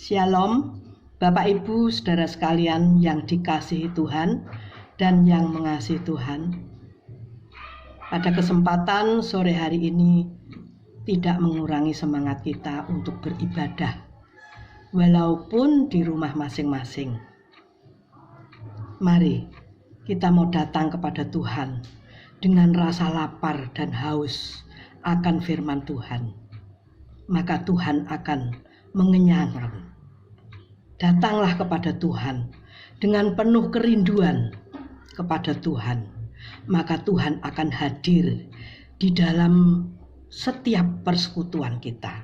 Shalom, Bapak Ibu, saudara sekalian yang dikasihi Tuhan dan yang mengasihi Tuhan. Pada kesempatan sore hari ini tidak mengurangi semangat kita untuk beribadah, walaupun di rumah masing-masing. Mari kita mau datang kepada Tuhan dengan rasa lapar dan haus akan firman Tuhan. Maka Tuhan akan mengenyangkan. Datanglah kepada Tuhan dengan penuh kerinduan kepada Tuhan, maka Tuhan akan hadir di dalam setiap persekutuan kita.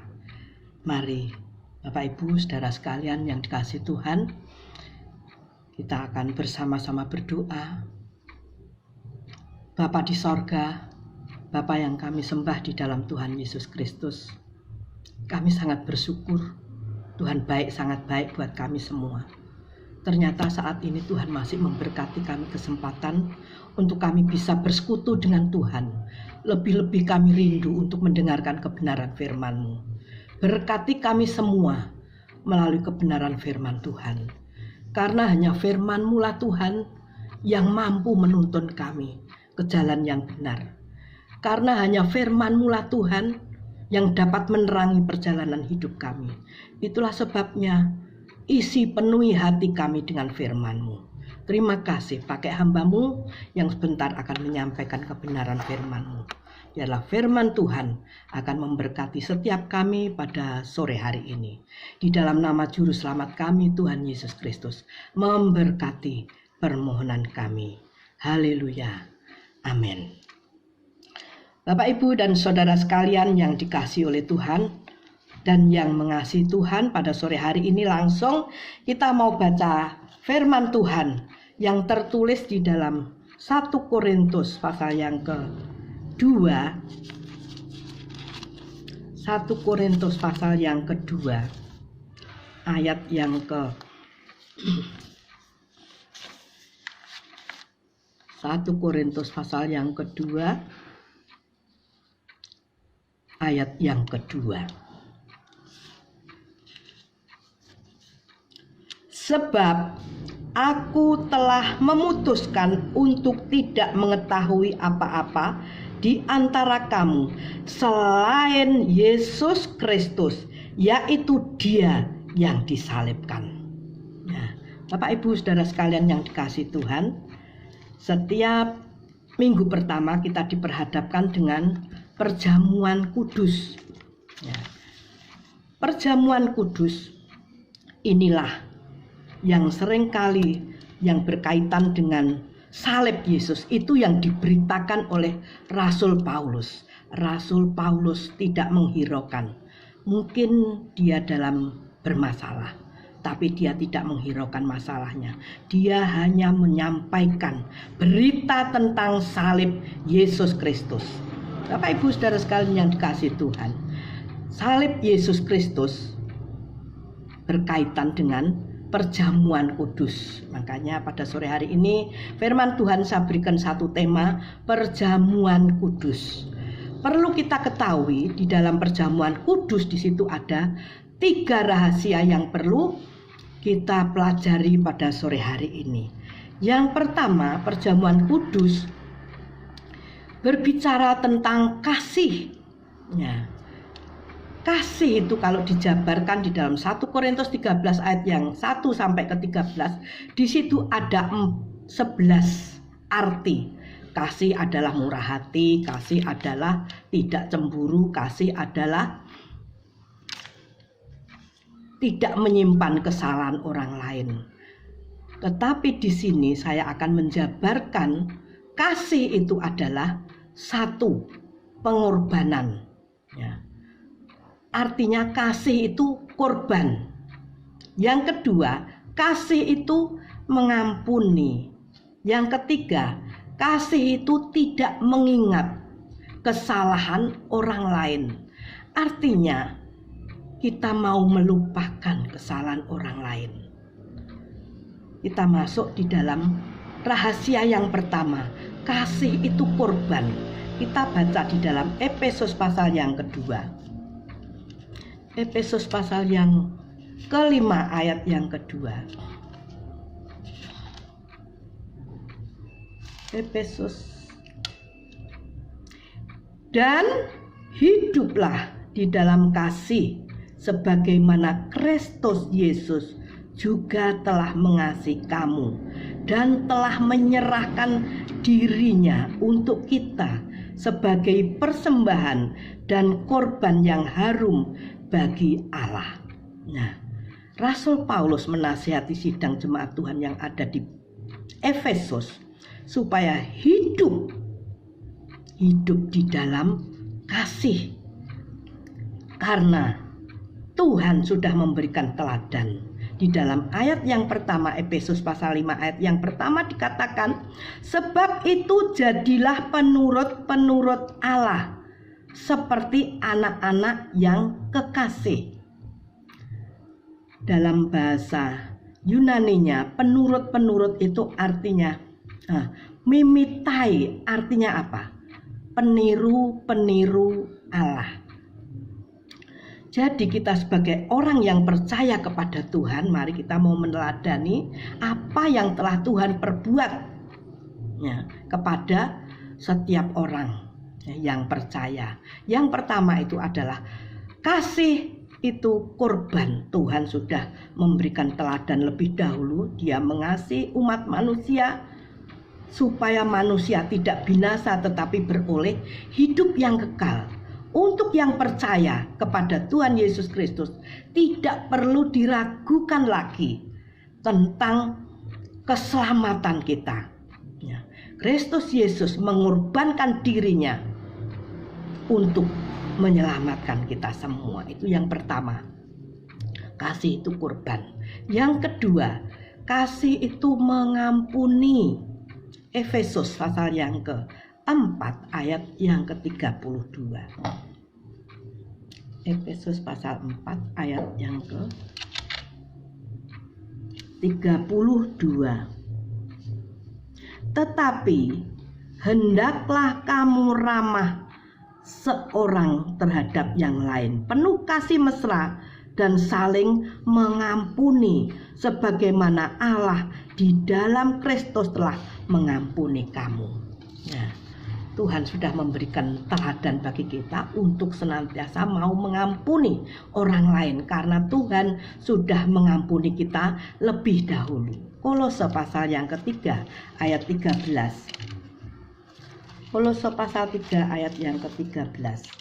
Mari Bapak Ibu, saudara sekalian yang dikasihi Tuhan, kita akan bersama-sama berdoa. Bapa di sorga, Bapa yang kami sembah di dalam Tuhan Yesus Kristus, kami sangat bersyukur. Tuhan baik, sangat baik buat kami semua. Ternyata saat ini Tuhan masih memberkati kami kesempatan untuk kami bisa bersekutu dengan Tuhan. Lebih-lebih kami rindu untuk mendengarkan kebenaran firman-Mu. Berkati kami semua melalui kebenaran firman Tuhan. Karena hanya firman-Mu lah Tuhan yang mampu menuntun kami ke jalan yang benar. Karena hanya firman-Mu lah Tuhan yang dapat menerangi perjalanan hidup kami. Itulah sebabnya isi penuhi hati kami dengan firman-Mu. Terima kasih pakai hamba-Mu yang sebentar akan menyampaikan kebenaran firman-Mu. Biarlah firman Tuhan akan memberkati setiap kami pada sore hari ini. Di dalam nama Juru Selamat kami Tuhan Yesus Kristus, memberkati permohonan kami. Haleluya. Amin. Bapak, Ibu, dan saudara sekalian yang dikasihi oleh Tuhan dan yang mengasihi Tuhan, pada sore hari ini langsung kita mau baca firman Tuhan yang tertulis di dalam 1 Korintus pasal yang kedua. 1 Korintus pasal yang kedua, ayat yang ke 1 Korintus pasal yang kedua, ayat yang kedua. Sebab aku telah memutuskan untuk tidak mengetahui apa-apa di antara kamu selain Yesus Kristus, yaitu Dia yang disalibkan. Nah, Bapak Ibu saudara sekalian yang dikasihi Tuhan, setiap minggu pertama kita diperhadapkan dengan perjamuan kudus. Ya. Perjamuan kudus inilah yang seringkali yang berkaitan dengan salib Yesus itu yang diberitakan oleh Rasul Paulus. Rasul Paulus tidak menghiraukan. Mungkin dia dalam bermasalah, tapi dia tidak menghiraukan masalahnya. Dia hanya menyampaikan berita tentang salib Yesus Kristus. Bapak Ibu saudara sekalian yang dikasihi Tuhan, salib Yesus Kristus berkaitan dengan perjamuan kudus. Makanya pada sore hari ini firman Tuhan saya berikan satu tema, perjamuan kudus. Perlu kita ketahui di dalam perjamuan kudus di situ ada 3 rahasia yang perlu kita pelajari pada sore hari ini. Yang pertama, perjamuan kudus berbicara tentang kasih. Ya. Kasih itu kalau dijabarkan di dalam 1 Korintus 13 ayat yang 1 sampai ke 13, di situ ada 11 arti. Kasih adalah murah hati, kasih adalah tidak cemburu, kasih adalah tidak menyimpan kesalahan orang lain. Tetapi di sini saya akan menjabarkan kasih itu adalah satu, pengorbanan. Ya. Artinya kasih itu korban. Yang kedua, kasih itu mengampuni. Yang ketiga, kasih itu tidak mengingat kesalahan orang lain. Artinya kita mau melupakan kesalahan orang lain. Kita masuk di dalam rahasia yang pertama, kasih itu korban. Kita baca di dalam Efesus pasal yang kedua. Efesus pasal yang kelima ayat yang kedua. Efesus. Dan hiduplah di dalam kasih sebagaimana Kristus Yesus juga telah mengasihi kamu dan telah menyerahkan dirinya untuk kita sebagai persembahan dan korban yang harum bagi Allah. Nah, Rasul Paulus menasihati sidang jemaat Tuhan yang ada di Efesus supaya hidup di dalam kasih, karena Tuhan sudah memberikan teladan. Di dalam ayat yang pertama, Efesus pasal 5 ayat yang pertama dikatakan, sebab itu jadilah penurut Allah seperti anak-anak yang kekasih. Dalam bahasa Yunaninya, penurut itu artinya mimitai, artinya apa? Peniru Allah. Jadi kita sebagai orang yang percaya kepada Tuhan, mari kita mau meneladani apa yang telah Tuhan perbuat kepada setiap orang yang percaya. Yang pertama itu adalah kasih itu korban. Tuhan sudah memberikan teladan lebih dahulu. Dia mengasihi umat manusia supaya manusia tidak binasa tetapi beroleh hidup yang kekal. Untuk yang percaya kepada Tuhan Yesus Kristus, tidak perlu diragukan lagi tentang keselamatan kita. Kristus Yesus mengorbankan dirinya untuk menyelamatkan kita semua. Itu yang pertama. Kasih itu korban. Yang kedua, kasih itu mengampuni. Efesus pasal yang ke-4 ayat yang ke-32. Efesus pasal 4 ayat yang ke-32. Tetapi hendaklah kamu ramah seorang terhadap yang lain, penuh kasih mesra dan saling mengampuni sebagaimana Allah di dalam Kristus telah mengampuni kamu. Nah, Tuhan sudah memberikan teladan bagi kita untuk senantiasa mau mengampuni orang lain karena Tuhan sudah mengampuni kita lebih dahulu. Kolose pasal yang ketiga ayat 13. Kolose pasal 3 ayat yang ke-13.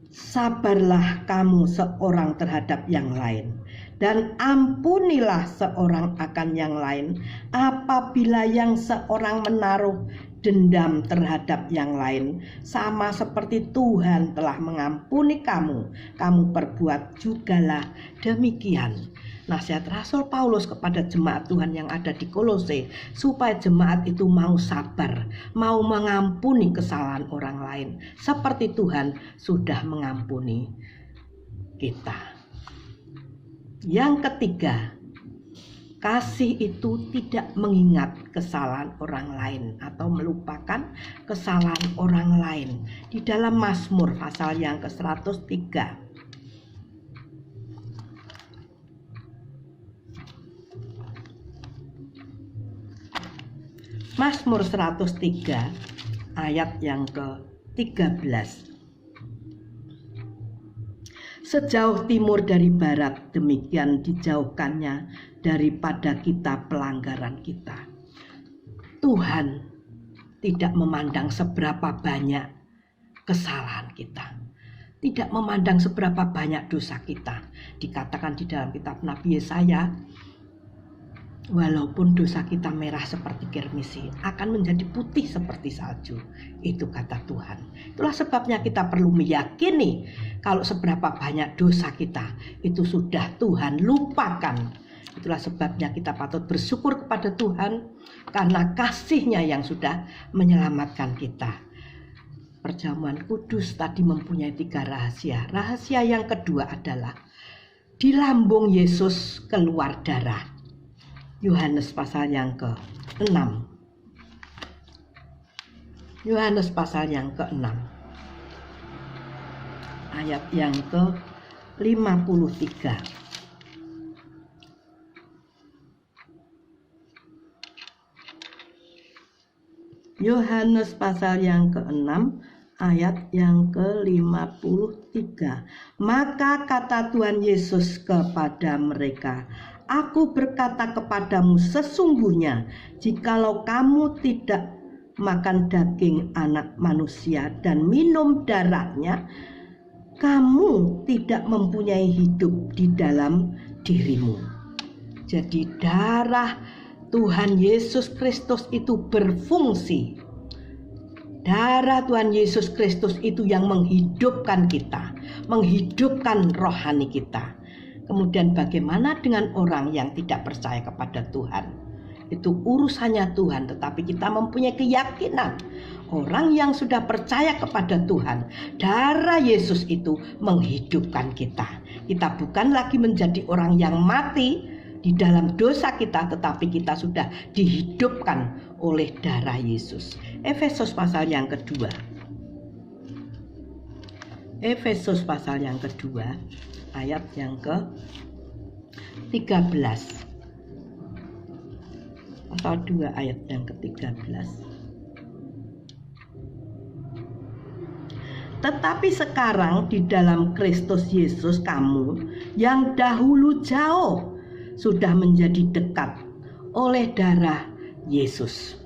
Sabarlah kamu seorang terhadap yang lain, dan ampunilah seorang akan yang lain apabila yang seorang menaruh dendam terhadap yang lain, sama seperti Tuhan telah mengampuni kamu, kamu perbuat jugalah demikian. Nasihat Rasul Paulus kepada jemaat Tuhan yang ada di Kolose, supaya jemaat itu mau sabar, mau mengampuni kesalahan orang lain seperti Tuhan sudah mengampuni kita. Yang ketiga, kasih itu tidak mengingat kesalahan orang lain atau melupakan kesalahan orang lain. Di dalam Mazmur pasal yang ke-103. Mazmur 103 ayat yang ke-13. Sejauh timur dari barat, demikian dijauhkannya daripada kita pelanggaran kita. Tuhan tidak memandang seberapa banyak kesalahan kita, tidak memandang seberapa banyak dosa kita. Dikatakan di dalam kitab Nabi Yesaya, walaupun dosa kita merah seperti kirmisi, akan menjadi putih seperti salju. Itu kata Tuhan. Itulah sebabnya kita perlu meyakini kalau seberapa banyak dosa kita itu sudah Tuhan lupakan. Itulah sebabnya kita patut bersyukur kepada Tuhan karena kasih-Nya yang sudah menyelamatkan kita. Perjamuan kudus tadi mempunyai 3 rahasia. Rahasia yang kedua adalah di lambung Yesus keluar darah. Yohanes pasal yang ke-6. Yohanes pasal yang ke-6. ayat yang ke-53. Yohanes pasal yang ke-6 ayat yang ke-53. Maka kata Tuhan Yesus kepada mereka, Aku berkata kepadamu sesungguhnya, jikalau kamu tidak makan daging anak manusia dan minum darahnya, kamu tidak mempunyai hidup di dalam dirimu. Jadi darah Tuhan Yesus Kristus itu berfungsi. Darah Tuhan Yesus Kristus itu yang menghidupkan kita, menghidupkan rohani kita. Kemudian bagaimana dengan orang yang tidak percaya kepada Tuhan? Itu urusannya Tuhan, tetapi kita mempunyai keyakinan. Orang yang sudah percaya kepada Tuhan, darah Yesus itu menghidupkan kita. Kita bukan lagi menjadi orang yang mati di dalam dosa kita, tetapi kita sudah dihidupkan oleh darah Yesus. Efesus pasal yang kedua. Efesus pasal yang kedua ayat yang ke-13. Pasal 2 ayat yang ke-13. Tetapi sekarang di dalam Kristus Yesus kamu yang dahulu jauh sudah menjadi dekat oleh darah Yesus.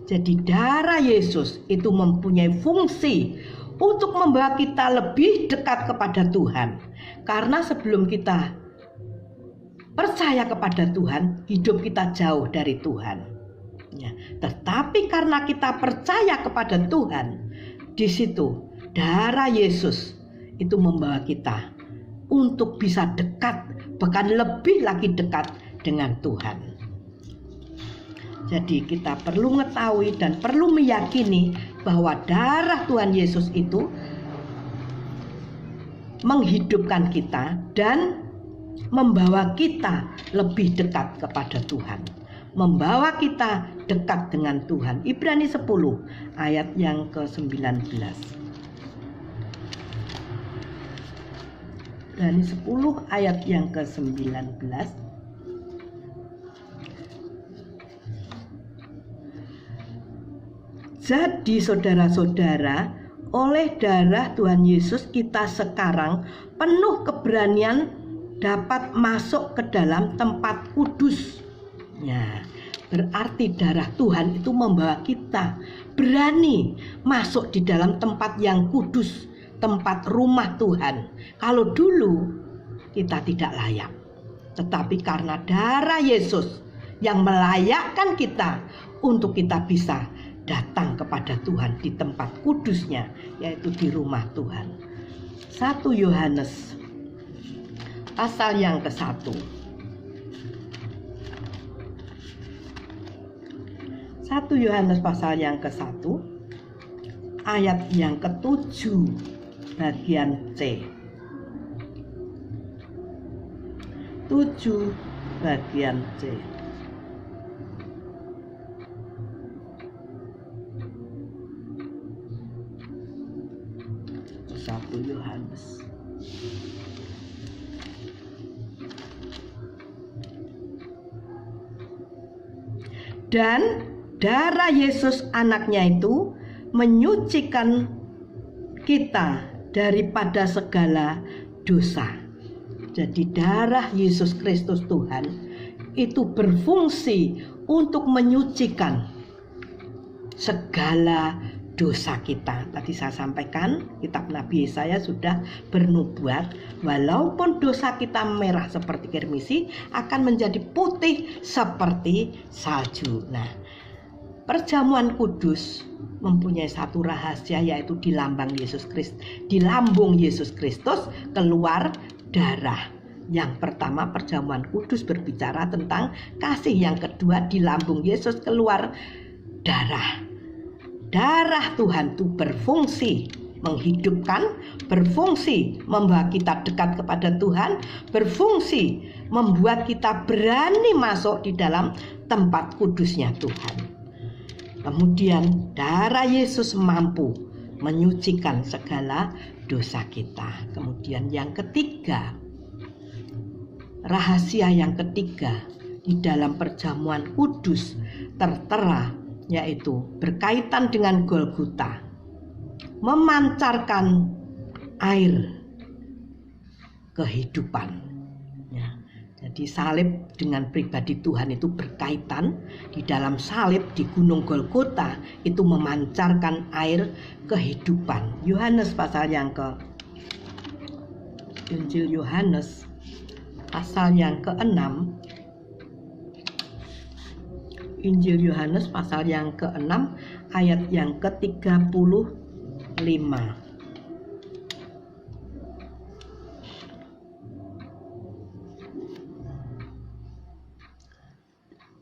Jadi darah Yesus itu mempunyai fungsi untuk membawa kita lebih dekat kepada Tuhan. Karena sebelum kita percaya kepada Tuhan, hidup kita jauh dari Tuhan. Ya, tetapi karena kita percaya kepada Tuhan, di situ darah Yesus itu membawa kita untuk bisa dekat, bahkan lebih lagi dekat dengan Tuhan. Jadi kita perlu mengetahui dan perlu meyakini bahwa darah Tuhan Yesus itu menghidupkan kita dan membawa kita lebih dekat kepada Tuhan, membawa kita dekat dengan Tuhan. Ibrani 10 ayat yang ke-19. Ibrani 10 ayat yang ke-19. Jadi saudara-saudara, oleh darah Tuhan Yesus kita sekarang penuh keberanian dapat masuk ke dalam tempat kudus. Ya, berarti darah Tuhan itu membawa kita berani masuk di dalam tempat yang kudus, tempat rumah Tuhan. Kalau dulu kita tidak layak, tetapi karena darah Yesus yang melayakkan kita untuk kita bisa datang kepada Tuhan di tempat kudusnya, yaitu di rumah Tuhan. 1 Yohanes pasal yang ke-1. 1 Yohanes pasal yang ke-1 ayat yang ke-7 bagian C. 7 bagian C. 1 Yohanes. Dan darah Yesus anaknya itu menyucikan kita daripada segala dosa. Jadi darah Yesus Kristus Tuhan itu berfungsi untuk menyucikan segala dosa kita. Tadi saya sampaikan kitab Nabi Yesaya sudah bernubuat, walaupun dosa kita merah seperti kirmisi akan menjadi putih seperti salju. Nah, perjamuan kudus mempunyai satu rahasia, yaitu di lambang Yesus Kristus, di lambung Yesus Kristus keluar darah. Yang pertama, perjamuan kudus berbicara tentang kasih. Yang kedua, di lambung Yesus keluar darah. Darah Tuhan itu berfungsi menghidupkan, berfungsi membawa kita dekat kepada Tuhan, berfungsi membuat kita berani masuk di dalam tempat kudusnya Tuhan. Kemudian darah Yesus mampu menyucikan segala dosa kita. Kemudian yang ketiga, rahasia yang ketiga di dalam perjamuan kudus tertera, yaitu berkaitan dengan Golgota, memancarkan air kehidupan. Ya, jadi salib dengan pribadi Tuhan itu berkaitan. Di dalam salib di Gunung Golgota itu memancarkan air kehidupan. Yohanes pasal yang Injil Yohanes pasal yang ke-6. Injil Yohanes pasal yang ke-6 ayat yang ke-35.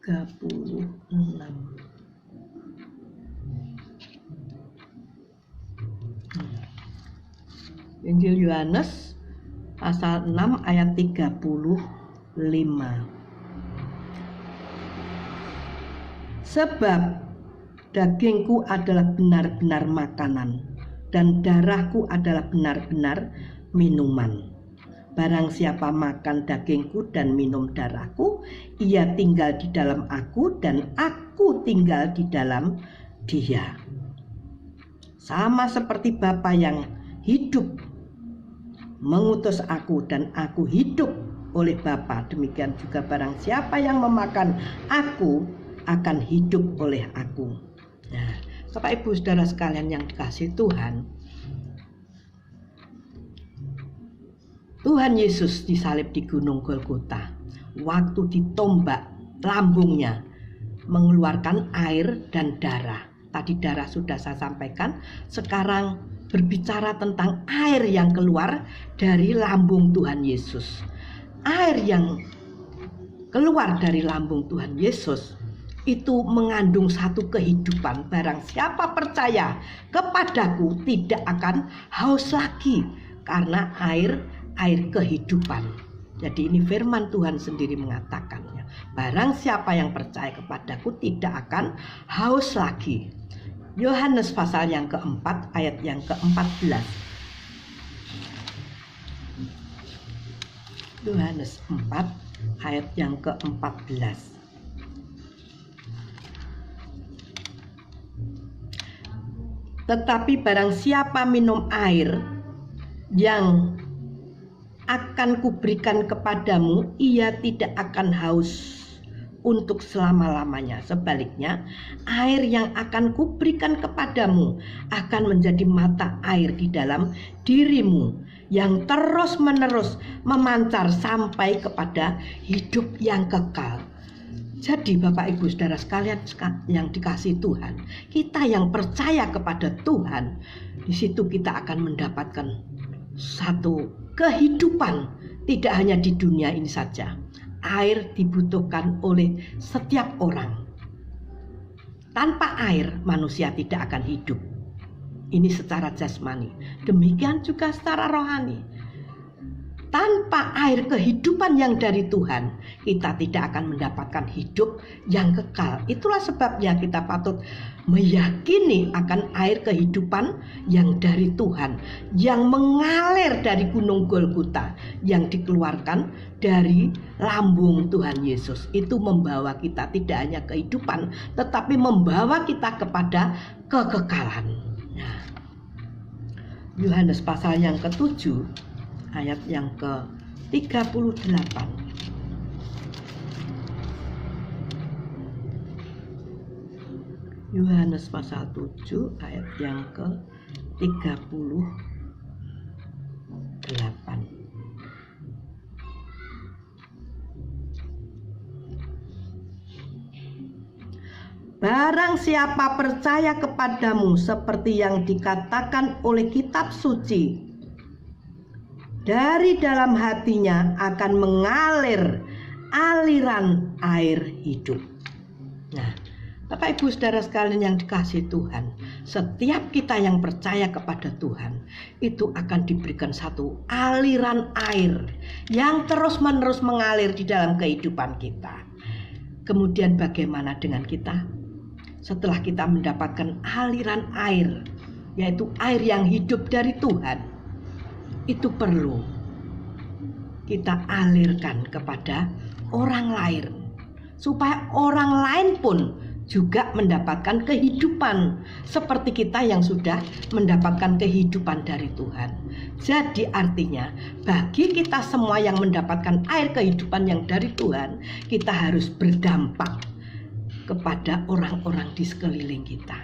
36. Injil Yohanes pasal 6 ayat 35. Sebab dagingku adalah benar-benar makanan dan darahku adalah benar-benar minuman. Barang siapa makan dagingku dan minum darahku, ia tinggal di dalam aku dan aku tinggal di dalam dia. Sama seperti Bapa yang hidup mengutus aku dan aku hidup oleh Bapa, demikian juga barang siapa yang memakan aku akan hidup oleh aku. Nah, Bapak Ibu Saudara sekalian yang dikasihi Tuhan, Tuhan Yesus disalib di Gunung Golgota. Waktu ditombak, lambungnya mengeluarkan air dan darah. Tadi darah sudah saya sampaikan. Sekarang berbicara tentang air yang keluar dari lambung Tuhan Yesus. Air yang keluar dari lambung Tuhan Yesus itu mengandung satu kehidupan. Barang siapa percaya kepadaku tidak akan haus lagi, karena air kehidupan. Jadi ini firman Tuhan sendiri mengatakannya. Barang siapa yang percaya kepadaku tidak akan haus lagi. Yohanes pasal yang keempat ayat yang ke-14. Yohanes 4 ayat yang ke-14. Tetapi barang siapa minum air yang akan kuberikan kepadamu, ia tidak akan haus untuk selama-lamanya. Sebaliknya, air yang akan kuberikan kepadamu akan menjadi mata air di dalam dirimu yang terus-menerus memancar sampai kepada hidup yang kekal. Jadi Bapak Ibu Saudara sekalian yang dikasihi Tuhan, kita yang percaya kepada Tuhan, di situ kita akan mendapatkan satu kehidupan, tidak hanya di dunia ini saja. Air dibutuhkan oleh setiap orang. Tanpa air manusia tidak akan hidup. Ini secara jasmani. Demikian juga secara rohani. Tanpa air kehidupan yang dari Tuhan, kita tidak akan mendapatkan hidup yang kekal. Itulah sebabnya kita patut meyakini akan air kehidupan yang dari Tuhan, yang mengalir dari Gunung Golgota, yang dikeluarkan dari lambung Tuhan Yesus. Itu membawa kita tidak hanya kehidupan, tetapi membawa kita kepada kekekalan. Nah, Yohanes pasal yang ke-7 ayat yang ke-38. Yohanes pasal 7 ayat yang ke-38. Barang siapa percaya kepadamu seperti yang dikatakan oleh kitab suci, dari dalam hatinya akan mengalir aliran air hidup. Nah, Bapak Ibu Saudara sekalian yang dikasihi Tuhan, setiap kita yang percaya kepada Tuhan itu akan diberikan satu aliran air yang terus-menerus mengalir di dalam kehidupan kita. Kemudian bagaimana dengan kita? Setelah kita mendapatkan aliran air yaitu air yang hidup dari Tuhan, itu perlu kita alirkan kepada orang lain, supaya orang lain pun juga mendapatkan kehidupan seperti kita yang sudah mendapatkan kehidupan dari Tuhan. Jadi artinya bagi kita semua yang mendapatkan air kehidupan yang dari Tuhan, kita harus berdampak kepada orang-orang di sekeliling kita.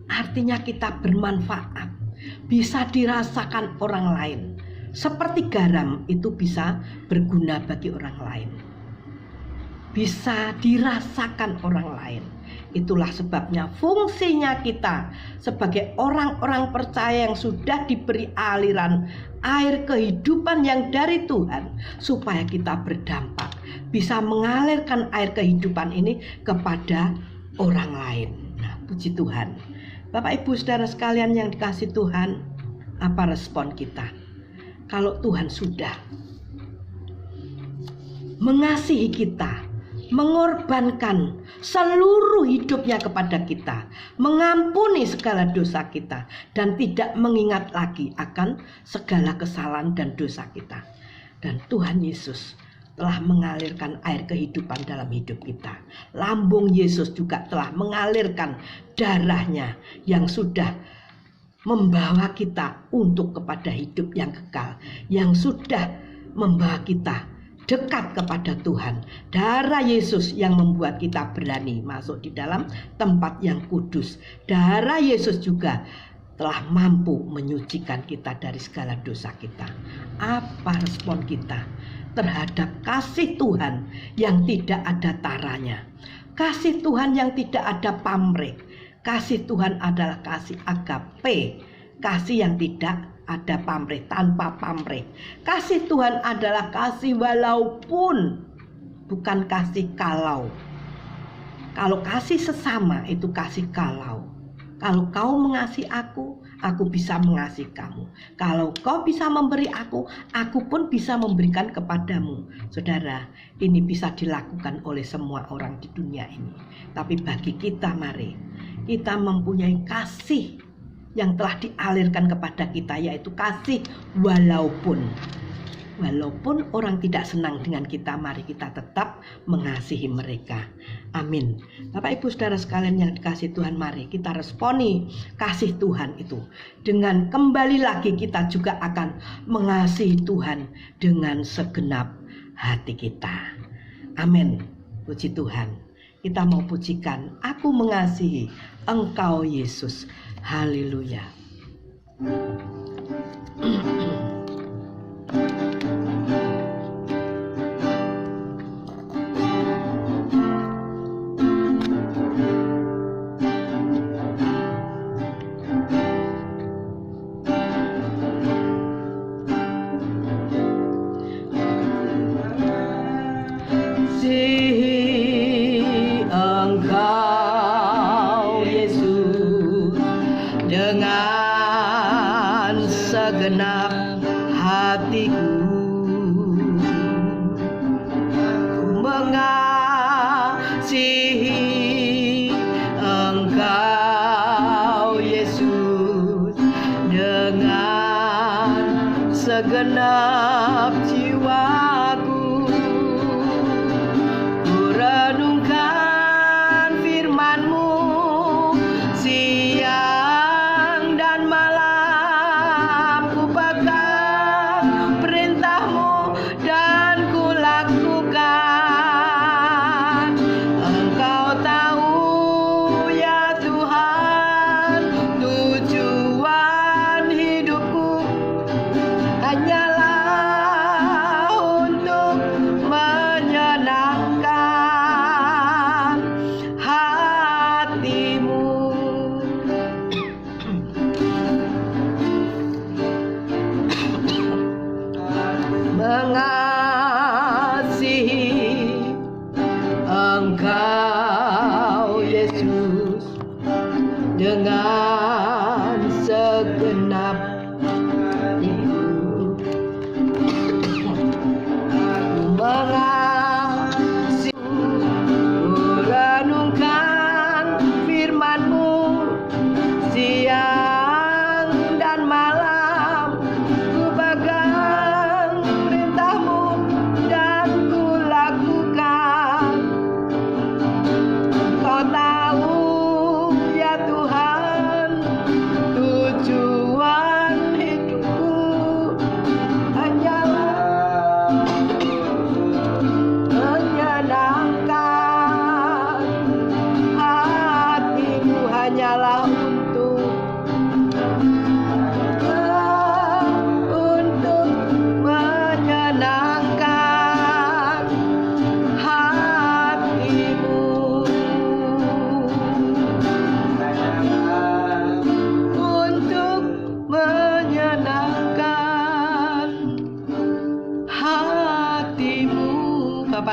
Artinya kita bermanfaat, bisa dirasakan orang lain. Seperti garam itu bisa berguna bagi orang lain, bisa dirasakan orang lain. Itulah sebabnya fungsinya kita sebagai orang-orang percaya yang sudah diberi aliran air kehidupan yang dari Tuhan, supaya kita berdampak, bisa mengalirkan air kehidupan ini kepada orang lain. Nah, puji Tuhan. Bapak Ibu Saudara sekalian yang dikasihi Tuhan, apa respon kita kalau Tuhan sudah mengasihi kita, mengorbankan seluruh hidupnya kepada kita, mengampuni segala dosa kita, dan tidak mengingat lagi akan segala kesalahan dan dosa kita. Dan Tuhan Yesus telah mengalirkan air kehidupan dalam hidup kita. Lambung Yesus juga telah mengalirkan darahnya yang sudah membawa kita untuk kepada hidup yang kekal, yang sudah membawa kita dekat kepada Tuhan. Darah Yesus yang membuat kita berani masuk di dalam tempat yang kudus. Darah Yesus juga telah mampu menyucikan kita dari segala dosa kita. Apa respon kita terhadap kasih Tuhan yang tidak ada taranya? Kasih Tuhan yang tidak ada pamrih. Kasih Tuhan adalah kasih agape, kasih yang tidak ada pamrih, tanpa pamrih. Kasih Tuhan adalah kasih walaupun, bukan kasih kalau. Kalau kasih sesama itu kasih kalau. Kalau kau mengasihi aku bisa mengasihi kamu. Kalau kau bisa memberi aku pun bisa memberikan kepadamu. Saudara, ini bisa dilakukan oleh semua orang di dunia ini. Tapi bagi kita, mari kita mempunyai kasih yang telah dialirkan kepada kita, yaitu kasih walaupun orang tidak senang dengan kita, mari kita tetap mengasihi mereka. Amin. Bapak Ibu Saudara sekalian yang dikasihi Tuhan, mari kita responi kasih Tuhan itu dengan kembali lagi kita juga akan mengasihi Tuhan dengan segenap hati kita. Amin. Puji Tuhan. Kita mau pujikan, aku mengasihi Engkau Yesus. Haleluya. Dengan segenap hatiku, ku mengasihi Engkau Yesus dengan segenap jiwaku. Ku renungkan firman-Mu siang dan malam, ku pegang perintah-Mu dan ku lakukan. Engkau tahu ya Tuhan, tujuan hidupku hanyalah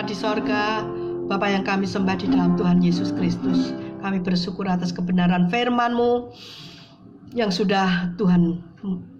Bapa di sorga, Bapa yang kami sembah di dalam Tuhan Yesus Kristus, kami bersyukur atas kebenaran firman-Mu yang sudah Tuhan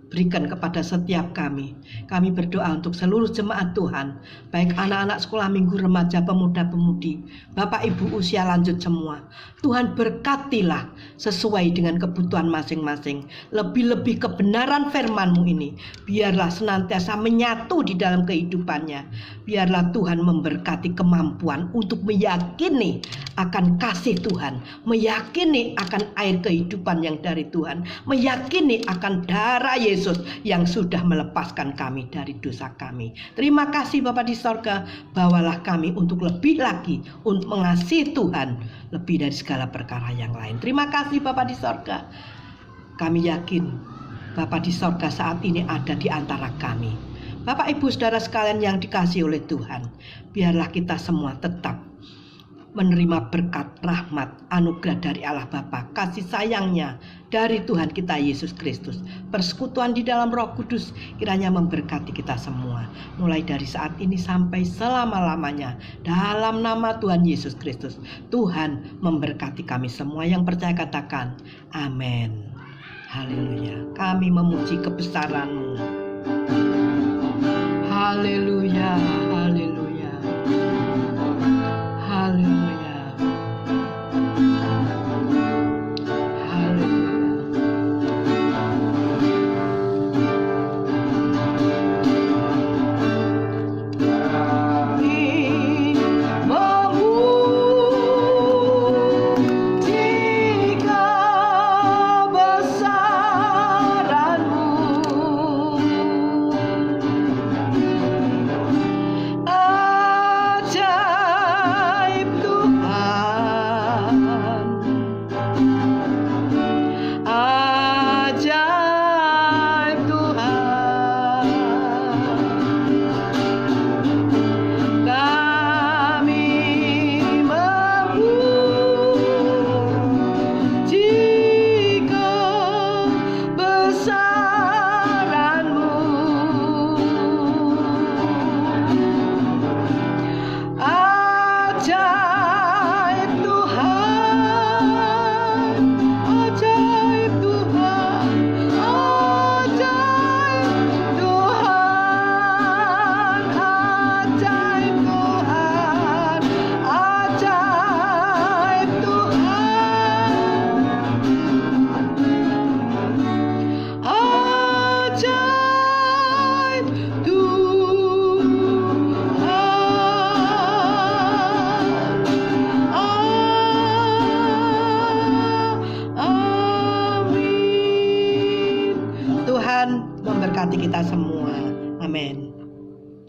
berikan kepada setiap kami. Kami berdoa untuk seluruh jemaat Tuhan, baik anak-anak sekolah minggu, remaja, pemuda-pemudi, Bapak Ibu usia lanjut semua. Tuhan berkatilah sesuai dengan kebutuhan masing-masing. Lebih-lebih kebenaran firman-Mu ini, biarlah senantiasa menyatu di dalam kehidupannya. Biarlah Tuhan memberkati kemampuan untuk meyakini akan kasih Tuhan, meyakini akan air kehidupan yang dari Tuhan, meyakini akan darah Yesus yang sudah melepaskan kami dari dosa kami. Terima kasih Bapa di sorga, bawalah kami untuk lebih lagi untuk mengasihi Tuhan lebih dari segala perkara yang lain. Terima kasih Bapa di sorga. Kami yakin Bapa di sorga saat ini ada di antara kami. Bapak Ibu saudara sekalian yang dikasihi oleh Tuhan, biarlah kita semua tetap menerima berkat, rahmat, anugerah dari Allah Bapa, kasih sayangnya dari Tuhan kita Yesus Kristus, persekutuan di dalam Roh Kudus kiranya memberkati kita semua, mulai dari saat ini sampai selama-lamanya. Dalam nama Tuhan Yesus Kristus, Tuhan memberkati kami semua. Yang percaya katakan amin. Haleluya. Kami memuji kebesaran-Mu. Haleluya, haleluya, haleluya, haleluya. Tuhan memberkati kita semua. Amin.